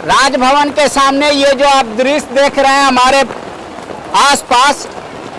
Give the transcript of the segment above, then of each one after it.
राजभवन के सामने ये जो आप दृश्य देख रहे हैं, हमारे आसपास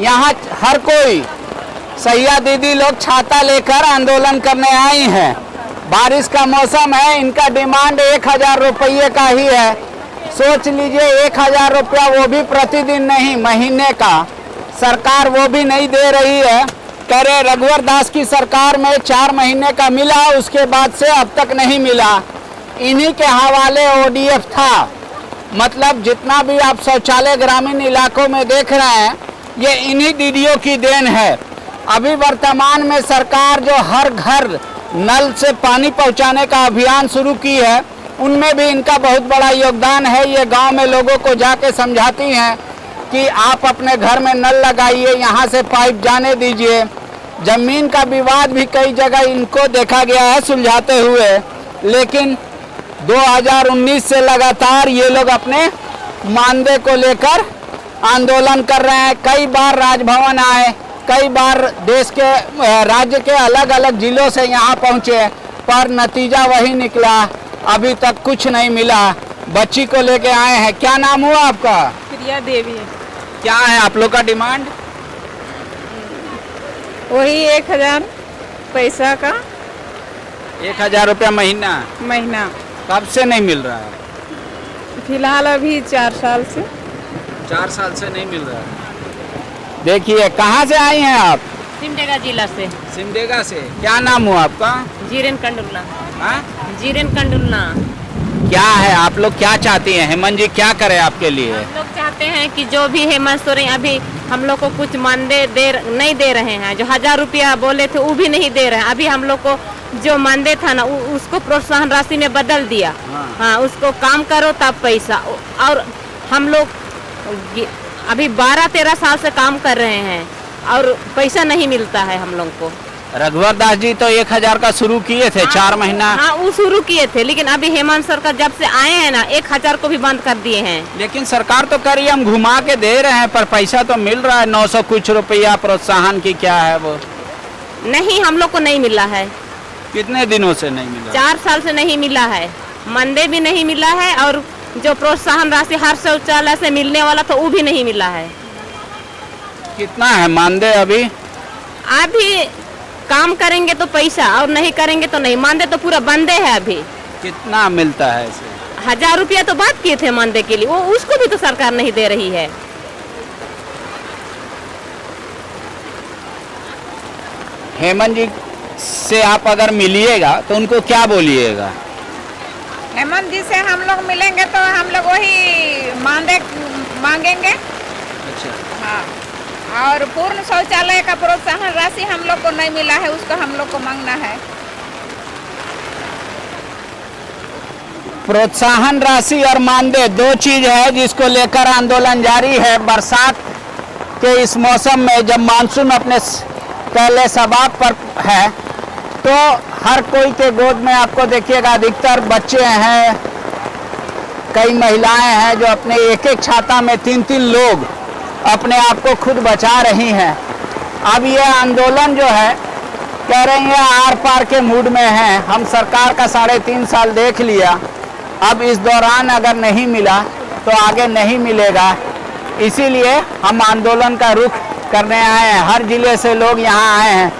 यहाँ हर कोई सैया दीदी लोग छाता लेकर आंदोलन करने आई हैं। बारिश का मौसम है, इनका डिमांड 1000 रुपये का ही है। सोच लीजिए 1000 रुपया, वो भी प्रतिदिन नहीं, महीने का। सरकार वो भी नहीं दे रही है। कह रहे रघुवर दास की सरकार में 4 महीने का मिला, उसके बाद से अब तक नहीं मिला। इन्हीं के हवाले ODF था। मतलब जितना भी आप शौचालय ग्रामीण इलाकों में देख रहे हैं, ये इन्हीं दीदियों की देन है। अभी वर्तमान में सरकार जो हर घर नल से पानी पहुंचाने का अभियान शुरू की है, उनमें भी इनका बहुत बड़ा योगदान है। ये गांव में लोगों को जाके समझाती हैं कि आप अपने घर में नल लगाइए, यहाँ से पाइप जाने दीजिए। जमीन का विवाद भी कई जगह इनको देखा गया है सुलझाते हुए, लेकिन 2019 से लगातार ये लोग अपने मानदेय को लेकर आंदोलन कर रहे हैं। कई बार राजभवन आए, कई बार देश के राज्य के अलग अलग जिलों से यहाँ पहुँचे, पर नतीजा वही निकला। अभी तक कुछ नहीं मिला। बच्ची को लेके आए हैं। क्या नाम हुआ आपका? प्रिया देवी। क्या है आप लोग का डिमांड? वही 1000 पैसा का। 1000 रुपया महीना? महीना। कब से नहीं मिल रहा है? फिलहाल अभी 4 साल से। 4 साल से नहीं मिल रहा है। देखिए, कहाँ से आई हैं आप? सिमडेगा जिला से। सिमडेगा से। क्या नाम हुआ आपका? जीरेन कंडुलना। हाँ? जीरेन कंडुलना। क्या है, आप लोग क्या चाहती हैं? हेमंत जी क्या करे आपके लिए? हम लोग चाहते हैं कि जो भी हेमंत सोरेन अभी हम लोग को कुछ मानदेय नहीं दे रहे हैं। जो 1000 रुपया बोले थे वो भी नहीं दे रहे हैं। अभी हम लोग को जो मानदेय था ना, उसको प्रोत्साहन राशि में बदल दिया। हाँ, उसको काम करो तब पैसा। और हम लोग अभी 12-13 साल से काम कर रहे हैं और पैसा नहीं मिलता है हम लोग को। रघुवर दास जी तो 1000 का शुरू किए थे। हाँ, 4 महीना। हाँ, वो शुरू किए थे, लेकिन अभी हेमंत सरकार जब से आए हैं ना, 1000 को भी बंद कर दिए हैं। लेकिन सरकार तो कह रही है हम घुमा के दे रहे हैं, पर पैसा तो मिल रहा है। 900 कुछ रुपया प्रोत्साहन की। क्या है वो? नहीं, हम लोग को नहीं मिला है। कितने दिनों से नहीं मिला? 4 साल से नहीं मिला है। मानदेय भी नहीं मिला है और जो प्रोत्साहन राशि हर शौचालय से मिलने वाला था वो भी नहीं मिला है। कितना है मानदेय अभी? अभी काम करेंगे तो पैसा और नहीं करेंगे तो नहीं। मानदेय तो पूरा बंदे है अभी। कितना मिलता है इसे? 1000 रुपया तो बात किए थे मानदेय के लिए, वो उसको भी तो सरकार नहीं दे रही है। हेमंत जी से आप अगर मिलिएगा तो उनको क्या बोलिएगा? हेमंत जी से हम लोग मिलेंगे तो हम लोग वही मानदेय मांगेंगे। अच्छा। हाँ, और पूर्ण शौचालय का प्रोत्साहन राशि हम लोग को नहीं मिला है, उसको हम लोग को मांगना है। प्रोत्साहन राशि और मानदेय 2 चीज है जिसको लेकर आंदोलन जारी है। बरसात के इस मौसम में जब मानसून अपने पहले सबाब पर है, तो हर कोई के गोद में आपको देखिएगा अधिकतर बच्चे हैं, कई महिलाएं हैं जो अपने एक छाता में 3-3 लोग अपने आप को खुद बचा रही हैं। अब ये आंदोलन जो है, कह रही है आर पार के मूड में है। हम सरकार का 3.5 साल देख लिया, अब इस दौरान अगर नहीं मिला तो आगे नहीं मिलेगा। इसीलिए हम आंदोलन का रुख करने आए हैं। हर जिले से लोग यहाँ आए हैं।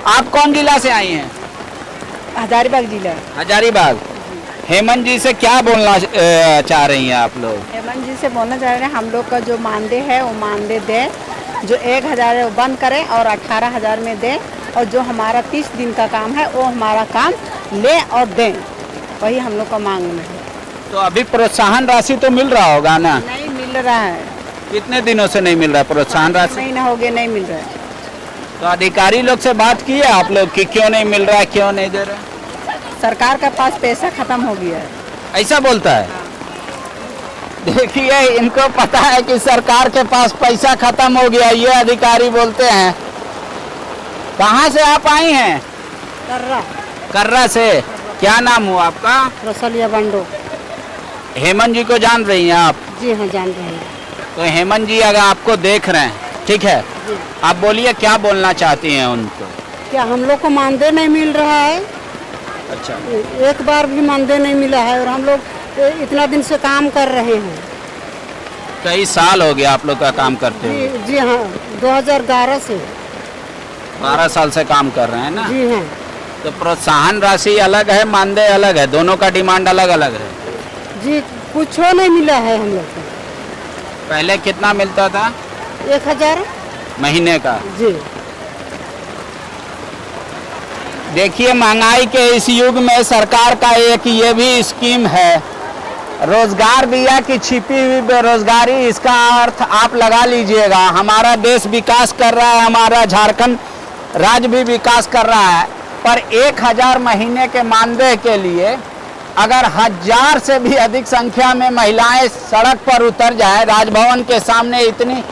आप कौन जिला से आई हैं? हजारीबाग जिला। हजारीबाग। हेमंत जी से क्या बोलना चाह रही हैं आप लोग? हेमंत जी से बोलना चाह रहे हैं हम लोग का जो मानदेय है वो मानदेय दें, जो 1000 है वो बंद करें और 18,000 में दें, और जो हमारा 30 दिन का काम है वो हमारा काम ले और दें। वही हम लोग का मांगना है। तो अभी प्रोत्साहन राशि तो मिल रहा होगा ना? नहीं मिल रहा है। कितने दिनों से नहीं मिल रहा प्रोत्साहन राशि? महीना हो गया नहीं मिल रहा है। तो अधिकारी लोग से बात की है आप लोग कि क्यों नहीं मिल रहा है, क्यों नहीं दे रहे? सरकार के पास पैसा खत्म हो गया है, ऐसा बोलता है। देखिए, इनको पता है कि सरकार के पास पैसा खत्म हो गया, ये अधिकारी बोलते हैं। कहाँ से आप आई हैं? कर्रा से। क्या नाम हुआ आपका? रसलिया बंडो। हेमंत जी को जान रही हैं आप? जी हाँ, जान रहे हैं। तो हेमंत जी अगर आपको देख रहे हैं, ठीक है, आप बोलिए क्या बोलना चाहती हैं उनको? क्या हम लोग को मानदेय नहीं मिल रहा है? अच्छा। एक बार भी मानदेय नहीं मिला है और हम लोग तो इतना दिन से काम कर रहे हैं। कई साल हो गया आप लोग का काम करते हुए? जी हाँ, 2011 से। 12 साल से काम कर रहे हैं ना? जी हाँ। तो प्रोत्साहन राशि अलग है, मानदेय अलग है, दोनों का डिमांड अलग अलग है? जी कुछ नहीं मिला है हम लोग को। पहले कितना मिलता था? 1000 महीने का? जी। देखिए, महंगाई के इस युग में सरकार का एक ये भी स्कीम है, रोजगार दिया कि छिपी हुई बेरोजगारी। इसका अर्थ आप लगा लीजिएगा, हमारा देश विकास कर रहा है, हमारा झारखंड राज्य भी विकास कर रहा है, पर 1000 महीने के मानदेय के लिए अगर 1000 से भी अधिक संख्या में महिलाएं सड़क पर उतर जाए राजभवन के सामने इतनी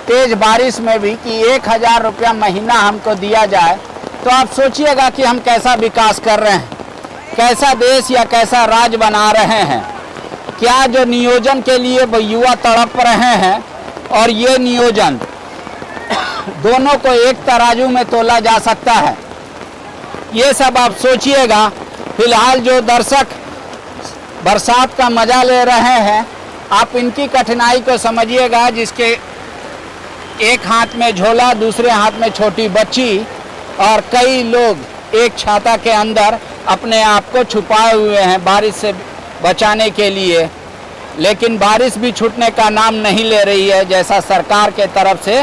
तेज बारिश में भी कि 1000 रुपया महीना हमको दिया जाए, तो आप सोचिएगा कि हम कैसा विकास कर रहे हैं, कैसा देश या कैसा राज्य बना रहे हैं। क्या जो नियोजन के लिए वो युवा तड़प रहे हैं और ये नियोजन दोनों को एक तराजू में तोला जा सकता है, ये सब आप सोचिएगा। फिलहाल जो दर्शक बरसात का मजा ले रहे हैं, आप इनकी कठिनाई को समझिएगा, जिसके एक हाथ में झोला, दूसरे हाथ में छोटी बच्ची और कई लोग एक छाता के अंदर अपने आप को छुपाए हुए हैं बारिश से बचाने के लिए। लेकिन बारिश भी छूटने का नाम नहीं ले रही है, जैसा सरकार के तरफ से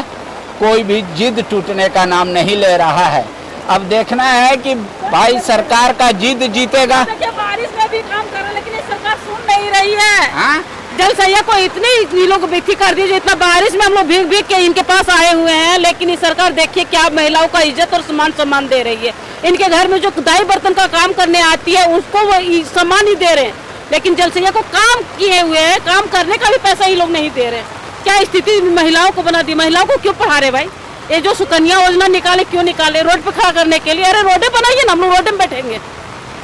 कोई भी जिद टूटने का नाम नहीं ले रहा है। अब देखना है कि भाई सरकार का जिद जीतेगा। बारिश में भी काम कर रहे हैं, लेकिन ये सरकार सुन नहीं रही है। हाँ? जल सैया को इतने ये लोग बेइज्जती कर दी, जो इतना बारिश में हम लोग भीग भीग के इनके पास आए हुए हैं, लेकिन ये सरकार देखिए क्या महिलाओं का इज्जत और सम्मान दे रही है। इनके घर में जो दाई बर्तन का काम करने आती है उसको वो सम्मान ही दे रहे हैं, लेकिन जल सैया को काम किए हुए हैं, काम करने का भी पैसा ये लोग नहीं दे रहे। क्या स्थिति महिलाओं को बना दी? महिलाओं को क्यों पढ़ा रहे भाई? ये जो सुकन्या योजना निकाले, क्यों निकाले? रोड पे खड़ा करने के लिए। अरे रोडे बनाइए ना, हम लोग रोडे में बैठेंगे,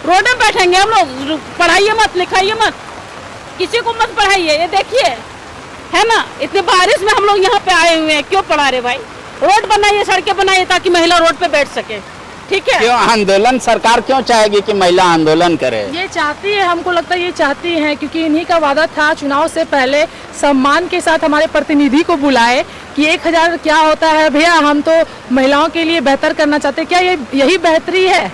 रोडे में बैठेंगे हम लोग। पढ़ाइए मत, लिखाइए मत, किसी को मत पढ़ाइए। ये देखिए है ना, इतनी बारिश में हम लोग यहाँ पे आए हुए हैं, क्यों पढ़ा रहे भाई? रोड बनाइए, सड़कें बनाइए, ताकि महिला रोड पे बैठ सके। ठीक है, क्यों आंदोलन सरकार क्यों चाहेगी कि महिला आंदोलन करे? ये चाहती है, हमको लगता है ये चाहती हैं, क्योंकि इन्हीं का वादा था चुनाव से पहले सम्मान के साथ हमारे प्रतिनिधि को बुलाए कि 1000 क्या होता है भैया, हम तो महिलाओं के लिए बेहतर करना चाहते हैं। क्या ये यही बेहतरी है?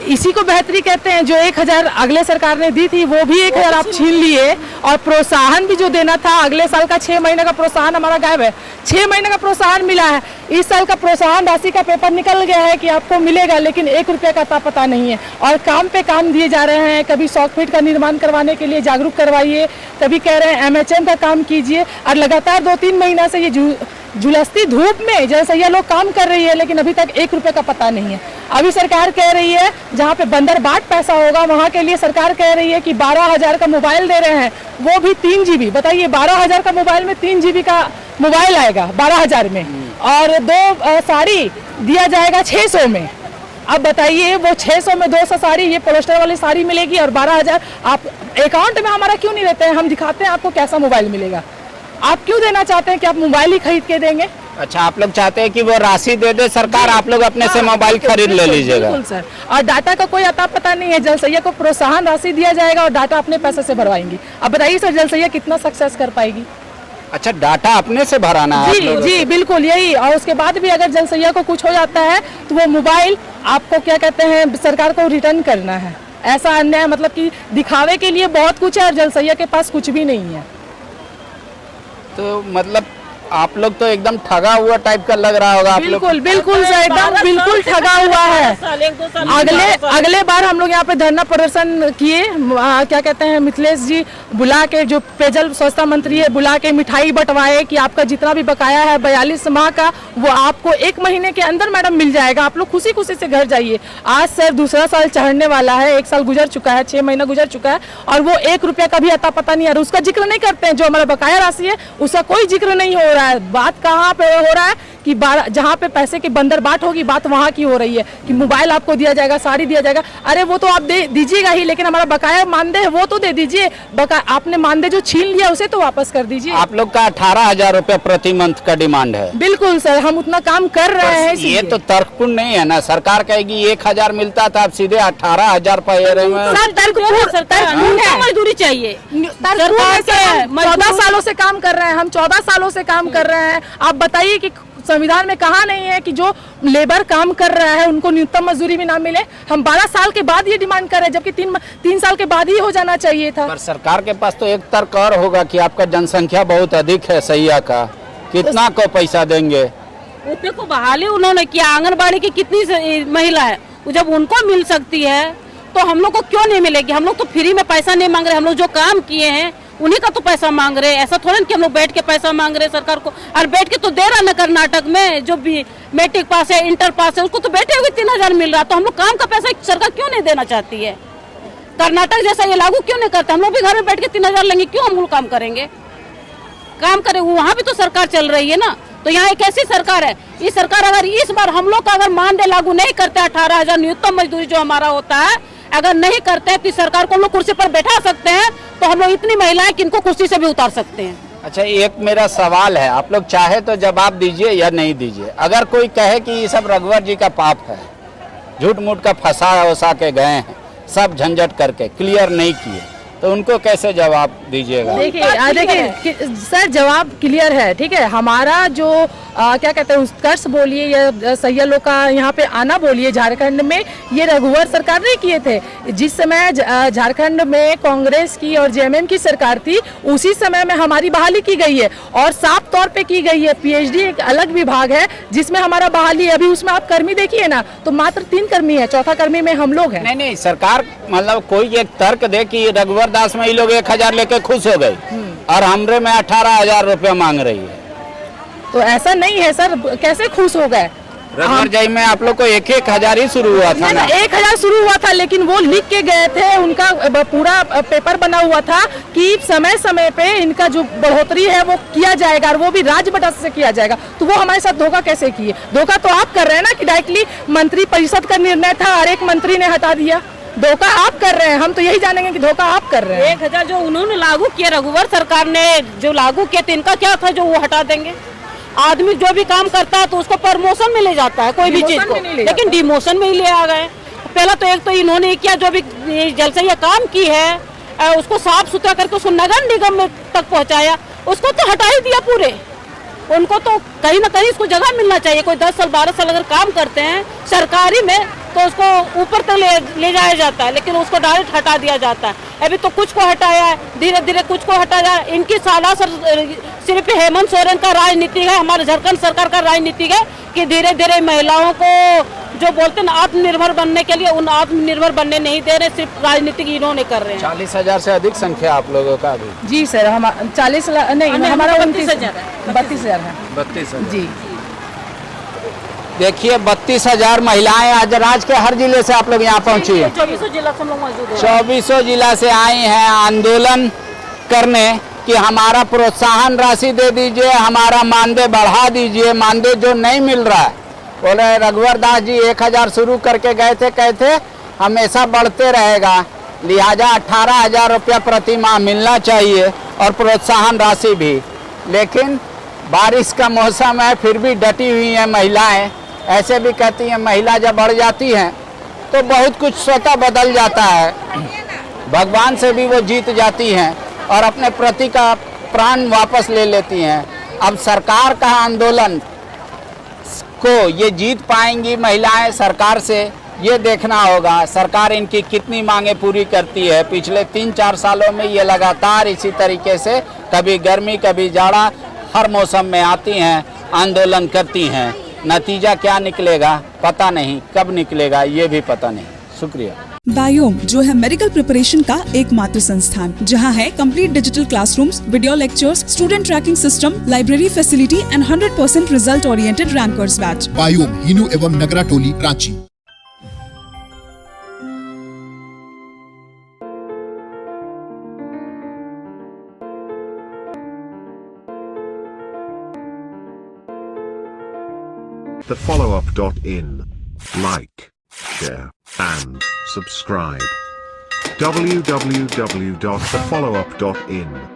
इसी को बेहतरी कहते हैं। जो 1000 अगले सरकार ने दी थी, वो भी 1000 आप छीन लिए, और प्रोत्साहन भी जो देना था अगले साल का 6 महीने का प्रोत्साहन हमारा गायब है। 6 महीने का प्रोत्साहन मिला है, इस साल का प्रोत्साहन राशि का पेपर निकल गया है कि आपको मिलेगा, लेकिन 1 रुपये का अता पता नहीं है। और काम पे काम दिए जा रहे हैं, कभी सॉकफिट का निर्माण करवाने के लिए जागरूक करवाइए, कभी कह रहे हैं MHM का काम कीजिए, और लगातार 2-3 महीना से ये झुलसती धूप में जैसे ये लोग काम कर रही है, लेकिन अभी तक 1 रुपये का पता नहीं है। अभी सरकार कह रही है जहाँ पे बंदर बाट पैसा होगा वहाँ के लिए सरकार कह रही है कि 12,000 का मोबाइल दे रहे हैं, वो भी 3 GB। बताइए, 12,000 का मोबाइल में 3 GB का मोबाइल आएगा 12,000 में, और 2 साड़ी दिया जाएगा 600 में। अब बताइए, वो 600 में 200 साड़ी, ये पोलिस्टर वाली साड़ी मिलेगी, और 12,000 आप अकाउंट में हमारा क्यों नहीं देते हैं? हम दिखाते हैं आपको कैसा मोबाइल मिलेगा। आप क्यों देना चाहते हैं कि आप मोबाइल ही खरीद के देंगे? अच्छा, आप लोग चाहते हैं कि वो राशि दे दे सरकार, आप लोग अपने से मोबाइल खरीद ले लीजिएगा? बिल्कुल सर, और डाटा का कोई अता पता नहीं है। जल सैया को प्रोत्साहन राशि दिया जाएगा और डाटा अपने पैसे से भरवाएंगी। अब बताइए सर, जल सैया कितना सक्सेस कर पाएगी? अच्छा, डाटा अपने से भराना है? जी जी बिल्कुल यही। और उसके बाद भी अगर जल सैया को कुछ हो जाता है तो वो मोबाइल आपको क्या कहते हैं, सरकार को रिटर्न करना है। ऐसा अन्याय, मतलब कि दिखावे के लिए बहुत कुछ है और जल सैया के पास कुछ भी नहीं है। तो मतलब आप लोग तो एकदम ठगा हुआ टाइप का लग रहा होगा आप लोग। बिल्कुल बिल्कुल सर, एकदम बिल्कुल ठगा हुआ है। अगले बार हम लोग यहाँ पे धरना प्रदर्शन किए, क्या कहते हैं, मिथिलेश जी बुला के, जो पेयजल स्वच्छता मंत्री है, बुला के मिठाई बंटवाए कि आपका जितना भी बकाया है 42 माह का, वो आपको 1 महीने के अंदर मैडम मिल जाएगा, आप लोग खुशी खुशी से घर जाइए। आज सर दूसरा साल चढ़ने वाला है, 1 साल गुजर चुका है, 6 महीना गुजर चुका है, और वो 1 रुपया का भी अता पता नहीं है। उसका जिक्र नहीं करते हैं, जो हमारा बकाया राशि है उसका कोई जिक्र नहीं हो रहा है। बात कहाँ पे हो रहा है कि जहाँ पे पैसे की बंदरबाट होगी बात वहाँ की हो रही है कि मोबाइल आपको दिया जाएगा, साड़ी दिया जाएगा। अरे वो तो आप दे दीजिएगा ही, लेकिन हमारा बकाया मानदेय है वो तो दे दीजिए। आपने मानदेय जो छीन लिया उसे तो वापस कर दीजिए। आप लोग का 18,000 रुपया प्रति मंथ का डिमांड है। बिल्कुल सर, हम उतना काम कर रहे हैं। ये तो तर्कपूर्ण नहीं है ना। सरकार कहेगी 1,000 मिलता था, आप सीधे 18,000 पे मजदूरी चाहिए। 14 सालों से काम कर रहे हैं हम, 14 सालों से काम कर रहे हैं। आप बताइए कि संविधान में कहा नहीं है कि जो लेबर काम कर रहा है उनको न्यूनतम मजदूरी भी ना मिले। हम 12 साल के बाद ये डिमांड कर रहे हैं, जबकि 3 साल के बाद ही हो जाना चाहिए था। पर सरकार के पास तो एक तर्क और होगा कि आपका जनसंख्या बहुत अधिक है सैया का, कितना को पैसा देंगे? उतने को बहाली उन्होंने किया। आंगनबाड़ी की कितनी महिला है, जब उनको मिल सकती है तो हम लोग को क्यों नहीं मिलेगी? हम लोग तो फ्री में पैसा नहीं मांग रहे, हम लोग जो काम किए हैं उन्हीं का तो पैसा मांग रहे हैं। ऐसा थोड़ा कि हम लोग बैठ के पैसा मांग रहे हैं सरकार को। और बैठ के तो दे रहा ना कर्नाटक में, जो भी मैट्रिक पास है, इंटर पास है, उसको तो बैठे हुए 3,000 मिल रहा। तो हम लोग काम का पैसा सरकार क्यों नहीं देना चाहती है? कर्नाटक जैसा ये लागू क्यों नहीं करते? हम लोग भी घर में बैठ के 3,000 लेंगे, क्यों हम लोग काम करेंगे? काम करें, वहाँ भी तो सरकार चल रही है ना। तो यहाँ एक ऐसी सरकार है, ये सरकार अगर इस बार हम लोग का अगर मानदेय लागू नहीं करते, 18,000 न्यूनतम मजदूरी जो हमारा होता है, अगर नहीं करते हैं तो सरकार को हम लोग कुर्सी पर बैठा सकते हैं, तो हम लोग इतनी महिलाएं किनको कुर्सी से भी उतार सकते हैं। अच्छा, एक मेरा सवाल है, आप लोग चाहे तो जवाब दीजिए या नहीं दीजिए। अगर कोई कहे कि ये सब रघुवर जी का पाप है, झूठ मूठ का फंसा के गए हैं, सब झंझट करके क्लियर नहीं किए, तो उनको कैसे जवाब दीजिएगा? देखिए सर, जवाब क्लियर है, ठीक है। हमारा जो क्या कहते हैं उत्कर्ष बोलिए या सैया लोग का यहाँ पे आना बोलिए झारखंड में, ये रघुवर सरकार ने किए थे। जिस समय झारखंड में कांग्रेस की और जेएमएम की सरकार थी, उसी समय में हमारी बहाली की गई है और साफ तौर पे की गई है। पीएचडी एक अलग विभाग है जिसमें हमारा बहाली, अभी उसमें आप कर्मी देखिए ना, तो मात्र 3 कर्मी है, चौथा कर्मी में हम लोग हैं। नहीं, सरकार मतलब कोई एक तर्क दे कि रघुवर दास में ये लोग 1,000 लेके खुश हो गए और हमरे में 18,000 रुपया मांग रही है। तो ऐसा नहीं है सर, कैसे खुश हो गए? रघुवर जी में आप लोग को 1,000 ही शुरू हुआ था ना? 1,000 शुरू हुआ था, लेकिन वो लिख के गए थे, उनका पूरा पेपर बना हुआ था कि समय समय पे इनका जो बढ़ोतरी है वो किया जाएगा और वो भी राज्य बजट से किया जाएगा। तो वो हमारे साथ धोखा कैसे किए? धोखा तो आप कर रहे हैं ना कि डायरेक्टली मंत्री परिषद का निर्णय था और एक मंत्री ने हटा दिया। धोखा आप कर रहे हैं, हम तो यही जानेंगे कि धोखा आप कर रहे हैं। 1,000 जो उन्होंने लागू किया, रघुवर सरकार ने जो लागू किया, तो इनका क्या था जो वो हटा देंगे? आदमी जो भी काम करता है तो उसको प्रमोशन में ले जाता है कोई भी चीज को, लेकिन डिमोशन में ही ले आ गए। पहला तो एक तो इन्होंने किया, जो भी जल से ये काम की है उसको साफ सुथरा करके उसको नगर निगम में तक पहुंचाया, उसको तो हटा ही दिया पूरे। उनको तो कहीं ना कहीं इसको जगह मिलना चाहिए। कोई 10 साल 12 साल अगर काम करते हैं सरकारी में तो उसको ऊपर तक ले जाया जाता है, लेकिन उसको डायरेक्ट हटा दिया जाता है। अभी तो कुछ को हटाया है, धीरे धीरे कुछ को हटाया। इनकी साला सिर्फ हेमंत सोरेन का राजनीति है, हमारे झारखंड सरकार का राजनीति है कि धीरे धीरे महिलाओं को जो बोलते हैं आत्मनिर्भर बनने के लिए, उन आत्मनिर्भर बनने नहीं दे रहे, सिर्फ राजनीतिक इन्होंने कर रहे हैं। 40,000 से अधिक संख्या आप लोगों का अभी? जी सर, हम 40 नहीं, हमारा 32,000 है। 32,000 है। 32,000 जी। देखिए 32,000 महिलाएं आज राज्य के हर जिले से आप लोग यहाँ पहुँची है। 24 जिला से हम लोग मौजूद हैं। 24 जिला से आई हैं आंदोलन करने कि हमारा प्रोत्साहन राशि दे दीजिए, हमारा मानदेय बढ़ा दीजिए, मानदेय जो नहीं मिल रहा है। बोले रघुवर दास जी 1,000 शुरू करके गए थे, कहते हमेशा बढ़ते रहेगा, लिहाजा 18,000 रुपया प्रति माह मिलना चाहिए और प्रोत्साहन राशि भी। लेकिन बारिश का मौसम है, फिर भी डटी हुई हैं महिलाएं। ऐसे भी कहती हैं महिला जब बढ़ जाती हैं तो बहुत कुछ स्वतः बदल जाता है, भगवान से भी वो जीत जाती हैं और अपने प्रति का प्राण वापस ले लेती हैं। अब सरकार का आंदोलन को ये जीत पाएंगी महिलाएं सरकार से, ये देखना होगा। सरकार इनकी कितनी मांगे पूरी करती है। पिछले 3-4 सालों में ये लगातार इसी तरीके से कभी गर्मी कभी जाड़ा हर मौसम में आती हैं, आंदोलन करती हैं। नतीजा क्या निकलेगा पता नहीं, कब निकलेगा ये भी पता नहीं। शुक्रिया। बायोम जो है मेडिकल प्रिपरेशन का एकमात्र संस्थान, जहां है complete digital classrooms, video lectures, student tracking system, library facility and 100% result oriented rankers batch. Biome Hinoo एवं नगरा टोली Ranchi. thefollowup.in. Like, share, and subscribe. www.thefollowup.in